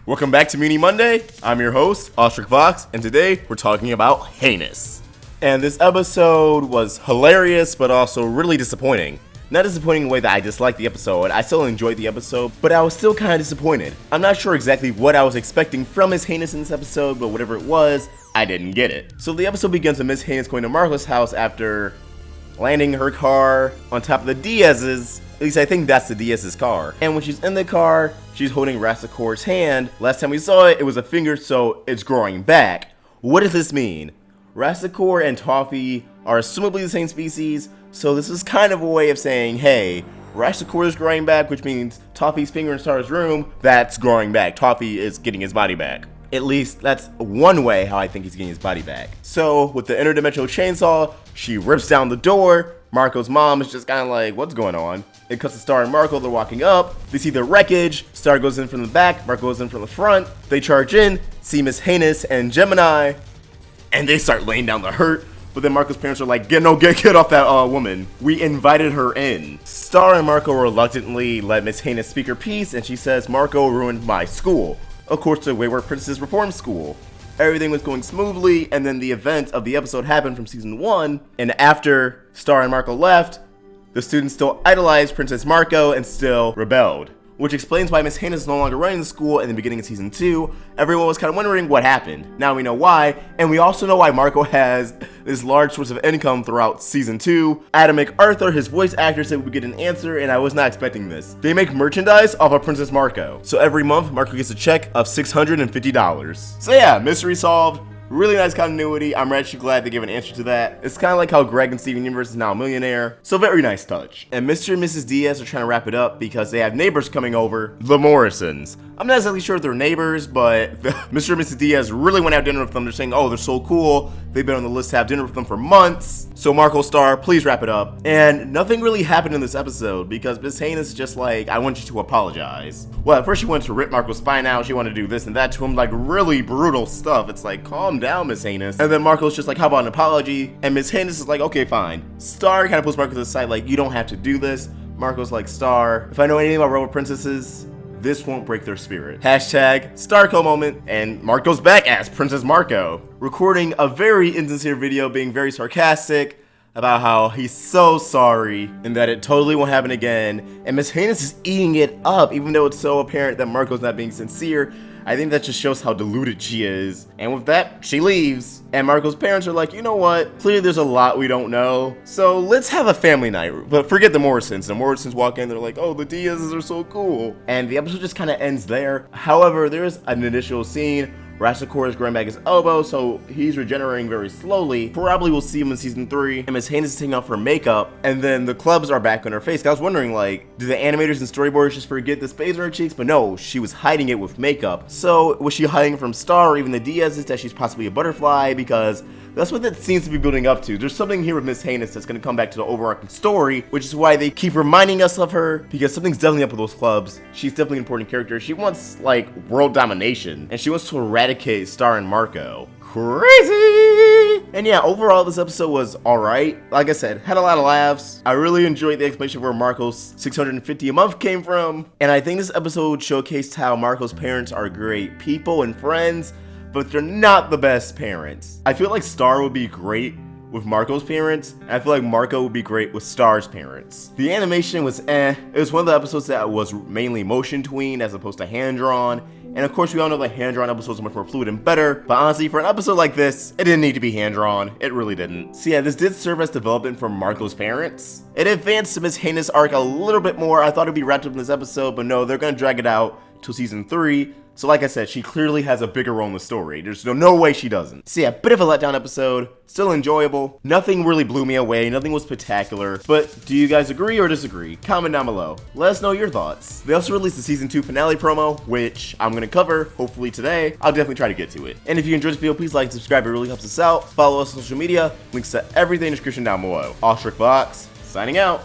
Welcome back to Mewni Monday. I'm your host, Ostrich Fox, and today we're talking about Heinous. And this episode was hilarious, but also really disappointing. Not disappointing in the way that I disliked the episode. I still enjoyed the episode, but I was still kind of disappointed. I'm not sure exactly what I was expecting from Miss Heinous in this episode, but whatever it was, I didn't get it. So the episode begins with Miss Heinous going to Marco's house after landing her car on top of the Diaz's. At least I think that's the Diaz's car. And when she's in the car, she's holding Rasticor's hand. Last time we saw it, it was a finger, so it's growing back. What does this mean? Rasticor and Toffee are assumably the same species, so this is kind of a way of saying, hey, Rasticor is growing back, which means Toffee's finger in Star's room, that's growing back. Toffee is getting his body back. At least that's one way how I think he's getting his body back. So with the interdimensional chainsaw, she rips down the door. Marco's mom is just kind of like, what's going on? It cuts to Star and Marco, they're walking up. They see the wreckage. Star goes in from the back, Marco goes in from the front. They charge in, see Miss Heinous and Gemini, and they start laying down the hurt. But then Marco's parents are like, get off that woman. We invited her in. Star and Marco reluctantly let Miss Heinous speak her piece, and she says, Marco ruined my school. Of course, the Wayward Princess Reform School. Everything was going smoothly, and then the event of the episode happened from season 1, and after Star and Marco left, the students still idolized Princess Marco and still rebelled. Which explains why Miss Heinous is no longer running the school in the beginning of season 2. Everyone was kind of wondering what happened. Now we know why, and we also know why Marco has this large source of income throughout season 2. Adam MacArthur, his voice actor, said we would get an answer, and I was not expecting this. They make merchandise off of Princess Marco. So every month, Marco gets a check of $650. So yeah, mystery solved. Really nice continuity. I'm actually glad they gave an answer to that. It's kind of like how Greg and Steven Universe is now a millionaire. So very nice touch. And Mr. and Mrs. Diaz are trying to wrap it up because they have neighbors coming over, the Morrisons. I'm not exactly sure if they're neighbors, but Mr. and Mrs. Diaz really went out to dinner with them. They're saying, oh, they're so cool. They've been on the list to have dinner with them for months. So Marco, Star, please wrap it up. And nothing really happened in this episode because Miss Heinous is just like, I want you to apologize. Well, at first she wanted to rip Marco's spine out. She wanted to do this and that to him, like really brutal stuff. It's like, calm down, Miss Heinous. And then Marco's just like, how about an apology? And Miss Heinous is like, okay, fine. Star kind of pulls Marco to the side like, you don't have to do this. Marco's like, Star, if I know anything about Rebel Princesses, this won't break their spirit. Hashtag Starco moment. And Marco's back as Princess Marco, recording a very insincere video being very sarcastic about how he's so sorry and that it totally won't happen again. And Miss Heinous is eating it up, even though it's so apparent that Marco's not being sincere. I think that just shows how deluded she is. And with that, she leaves. And Marco's parents are like, you know what? Clearly there's a lot we don't know. So let's have a family night. But forget the Morrisons. The Morrisons walk in, they're like, oh, the Diaz's are so cool. And the episode just kind of ends there. However, there's an initial scene. Rasticor is growing back his elbow, so he's regenerating very slowly. Probably we'll see him in season 3. And Miss Heinous is taking off her makeup, and then the clubs are back on her face. I was wondering, like, do the animators and storyboarders just forget the space on her cheeks? But no, she was hiding it with makeup. So was she hiding from Star or even the Diaz's that she's possibly a butterfly? Because that's what that seems to be building up to. There's something here with Miss Heinous that's going to come back to the overarching story, which is why they keep reminding us of her, because something's definitely up with those clubs. She's definitely an important character. She wants, like, world domination, and she wants to eradicate Star and Marco. Crazy! And yeah, overall, this episode was alright. Like I said, had a lot of laughs. I really enjoyed the explanation of where Marco's $650 a month came from. And I think this episode showcased how Marco's parents are great people and friends, but they're not the best parents. I feel like Star would be great with Marco's parents, and I feel like Marco would be great with Star's parents. The animation was eh. It was one of the episodes that was mainly motion tween as opposed to hand-drawn. And of course, we all know that hand-drawn episodes are much more fluid and better, but honestly, for an episode like this, it didn't need to be hand-drawn. It really didn't. So yeah, this did serve as development for Marco's parents. It advanced to Miss Heinous' arc a little bit more. I thought it'd be wrapped up in this episode, but no, they're gonna drag it out till season 3. So like I said, she clearly has a bigger role in the story. There's no way she doesn't. So yeah, bit of a letdown episode. Still enjoyable. Nothing really blew me away. Nothing was spectacular. But do you guys agree or disagree? Comment down below. Let us know your thoughts. They also released the season 2 finale promo, which I'm going to cover hopefully today. I'll definitely try to get to it. And if you enjoyed this video, please like and subscribe. It really helps us out. Follow us on social media. Links to everything in the description down below. Ostrich Fox, signing out.